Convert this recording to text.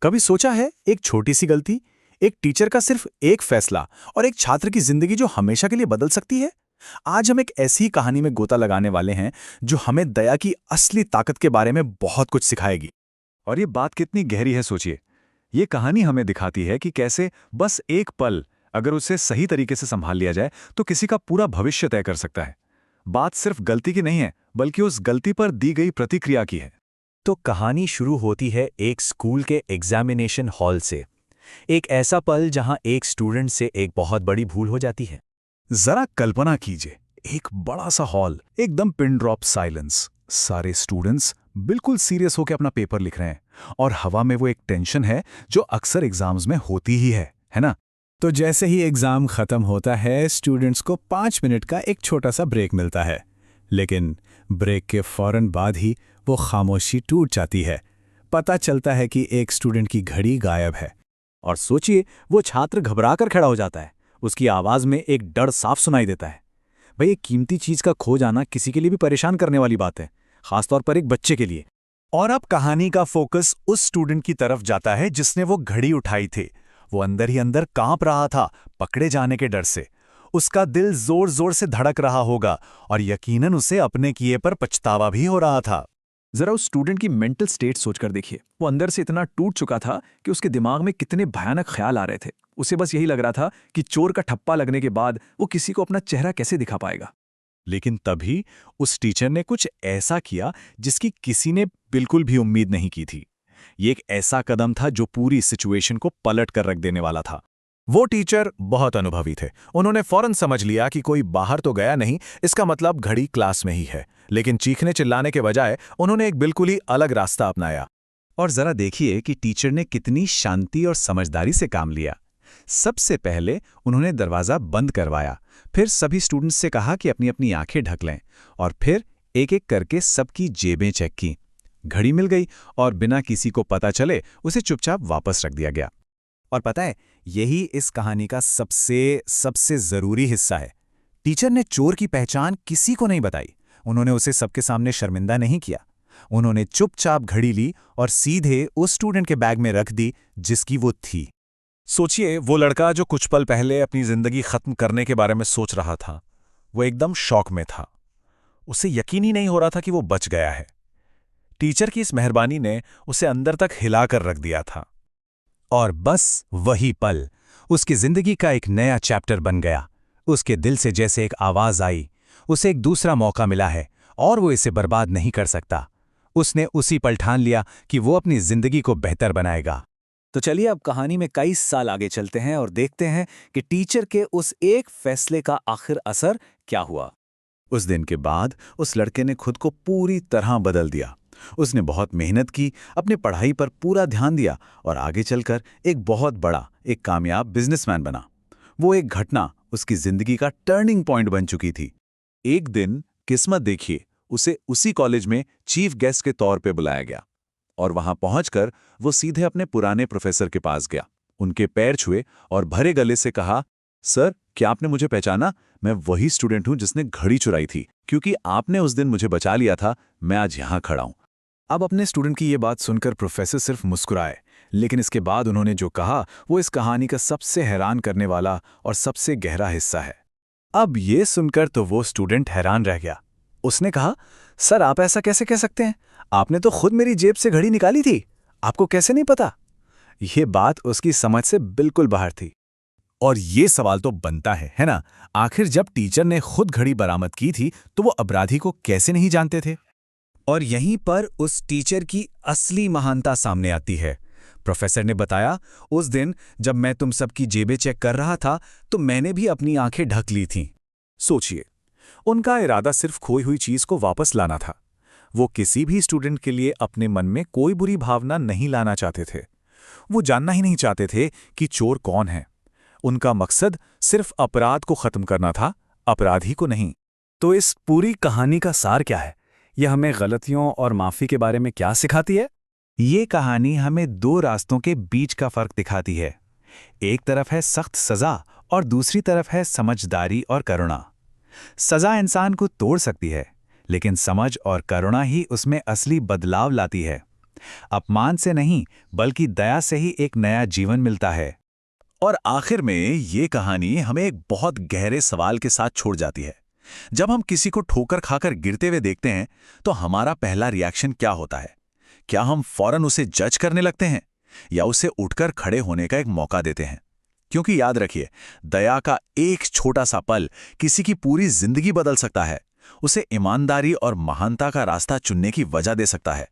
कभी सोचा है एक छोटी सी गलती, एक टीचर का सिर्फ एक फैसला और एक छात्र की जिंदगी जो हमेशा के लिए बदल सकती है। आज हम एक ऐसी ही कहानी में गोता लगाने वाले हैं जो हमें दया की असली ताकत के बारे में बहुत कुछ सिखाएगी। और ये बात कितनी गहरी है सोचिए। ये कहानी हमें दिखाती है कि कैसे बस एक पल अगर उसे सही तरीके से संभाल लिया जाए तो किसी का पूरा भविष्य तय कर सकता है। बात सिर्फ गलती की नहीं है, बल्कि उस गलती पर दी गई प्रतिक्रिया की है। तो कहानी शुरू होती है एक स्कूल के एग्जामिनेशन हॉल से। एक ऐसा पल जहां एक स्टूडेंट से एक बहुत बड़ी भूल हो जाती है। जरा कल्पना कीजिए, एक बड़ा सा हॉल, एकदम पिन ड्रॉप साइलेंस। सारे स्टूडेंट्स बिल्कुल सीरियस होकर अपना पेपर लिख रहे हैं और हवा में वो एक टेंशन है जो अक्सर एग्जाम्स में होती ही है ना? तो जैसे ही एग्जाम खत्म होता है, स्टूडेंट्स को 5 मिनट का एक छोटा सा ब्रेक मिलता है। लेकिन ब्रेक के फौरन बाद ही वो खामोशी टूट जाती है। पता चलता है कि एक स्टूडेंट की घड़ी गायब है। और सोचिए, वो छात्र घबराकर खड़ा हो जाता है। उसकी आवाज में एक डर साफ सुनाई देता है। भाई, एक कीमती चीज का खो जाना किसी के लिए भी परेशान करने वाली बात है, खासतौर पर एक बच्चे के लिए। और अब कहानी का फोकस उस स्टूडेंट की तरफ जाता है जिसने वो घड़ी उठाई थी। वो अंदर ही अंदर कांप रहा था, पकड़े जाने के डर से। उसका दिल जोर जोर से धड़क रहा होगा और यकीनन उसे अपने किए पर पछतावा भी हो रहा था। जरा उस स्टूडेंट की मेंटल स्टेट सोचकर देखिए। वो अंदर से इतना टूट चुका था कि उसके दिमाग में कितने भयानक ख्याल आ रहे थे। उसे बस यही लग रहा था कि चोर का ठप्पा लगने के बाद वो किसी को अपना चेहरा कैसे दिखा पाएगा। लेकिन तभी उस टीचर ने कुछ ऐसा किया जिसकी किसी ने बिल्कुल भी उम्मीद नहीं की थी। ये एक ऐसा कदम था जो पूरी सिचुएशन को पलट कर रख देने वाला था। वो टीचर बहुत अनुभवी थे। उन्होंने फौरन समझ लिया कि कोई बाहर तो गया नहीं, इसका मतलब घड़ी क्लास में ही है। लेकिन चीखने चिल्लाने के बजाय उन्होंने एक बिल्कुल ही अलग रास्ता अपनाया। और जरा देखिए कि टीचर ने कितनी शांति और समझदारी से काम लिया। सबसे पहले उन्होंने दरवाजा बंद करवाया, फिर सभी स्टूडेंट्स से कहा कि अपनी अपनी आंखें ढक लें, और फिर एक एक करके सबकी जेबें चेक की। घड़ी मिल गई और बिना किसी को पता चले उसे चुपचाप वापस रख दिया गया। और पता है, यही इस कहानी का सबसे जरूरी हिस्सा है। टीचर ने चोर की पहचान किसी को नहीं बताई। उन्होंने उसे सबके सामने शर्मिंदा नहीं किया। उन्होंने चुपचाप घड़ी ली और सीधे उस स्टूडेंट के बैग में रख दी जिसकी वो थी। सोचिए, वो लड़का जो कुछ पल पहले अपनी जिंदगी खत्म करने के बारे में सोच रहा था, वो एकदम शॉक में था। उसे यकीन ही नहीं हो रहा था कि वो बच गया है। टीचर की इस मेहरबानी ने उसे अंदर तक हिलाकर रख दिया था। और बस वही पल उसकी जिंदगी का एक नया चैप्टर बन गया। उसके दिल से जैसे एक आवाज आई, उसे एक दूसरा मौका मिला है और वो इसे बर्बाद नहीं कर सकता। उसने उसी पल ठान लिया कि वो अपनी जिंदगी को बेहतर बनाएगा। तो चलिए अब कहानी में कई साल आगे चलते हैं और देखते हैं कि टीचर के उस एक फैसले का आखिर असर क्या हुआ। उस दिन के बाद उस लड़के ने खुद को पूरी तरह बदल दिया। उसने बहुत मेहनत की, अपनी पढ़ाई पर पूरा ध्यान दिया और आगे चलकर एक बहुत बड़ा, एक कामयाब बिजनेसमैन बना। वो एक घटना उसकी जिंदगी का टर्निंग पॉइंट बन चुकी थी। एक दिन किस्मत देखिए, उसे उसी कॉलेज में चीफ गेस्ट के तौर पे बुलाया गया और वहां पहुंचकर वो सीधे अपने पुराने प्रोफेसर के पास गया, उनके पैर छुए और भरे गले से कहा, सर, क्या आपने मुझे पहचाना? मैं वही स्टूडेंट हूं जिसने घड़ी चुराई थी। क्योंकि आपने उस दिन मुझे बचा लिया था, मैं आज यहां खड़ा हूं। अब अपने स्टूडेंट की ये बात सुनकर प्रोफेसर सिर्फ मुस्कुराए, लेकिन इसके बाद उन्होंने जो कहा वो इस कहानी का सबसे हैरान करने वाला और सबसे गहरा हिस्सा है। अब ये सुनकर तो वो स्टूडेंट हैरान रह गया। उसने कहा, सर, आप ऐसा कैसे कह सकते हैं? आपने तो खुद मेरी जेब से घड़ी निकाली थी, आपको कैसे नहीं पता? ये बात उसकी समझ से बिल्कुल बाहर थी। और ये सवाल तो बनता है ना? आखिर जब टीचर ने खुद घड़ी बरामद की थी तो वो अपराधी को कैसे नहीं जानते थे? और यहीं पर उस टीचर की असली महानता सामने आती है। प्रोफेसर ने बताया, उस दिन जब मैं तुम सबकी जेबें चेक कर रहा था तो मैंने भी अपनी आंखें ढक ली थीं। सोचिए, उनका इरादा सिर्फ खोई हुई चीज को वापस लाना था। वो किसी भी स्टूडेंट के लिए अपने मन में कोई बुरी भावना नहीं लाना चाहते थे। वो जानना ही नहीं चाहते थे कि चोर कौन है। उनका मकसद सिर्फ अपराध को खत्म करना था, अपराधी को नहीं। तो इस पूरी कहानी का सार क्या है? यह हमें गलतियों और माफी के बारे में क्या सिखाती है? ये कहानी हमें दो रास्तों के बीच का फर्क दिखाती है। एक तरफ है सख्त सजा और दूसरी तरफ है समझदारी और करुणा। सजा इंसान को तोड़ सकती है, लेकिन समझ और करुणा ही उसमें असली बदलाव लाती है। अपमान से नहीं, बल्कि दया से ही एक नया जीवन मिलता है। और आखिर में ये कहानी हमें एक बहुत गहरे सवाल के साथ छोड़ जाती है। जब हम किसी को ठोकर खाकर गिरते हुए देखते हैं तो हमारा पहला रिएक्शन क्या होता है? क्या हम फौरन उसे जज करने लगते हैं या उसे उठकर खड़े होने का एक मौका देते हैं? क्योंकि याद रखिए, दया का एक छोटा सा पल किसी की पूरी जिंदगी बदल सकता है, उसे ईमानदारी और महानता का रास्ता चुनने की वजह दे सकता है।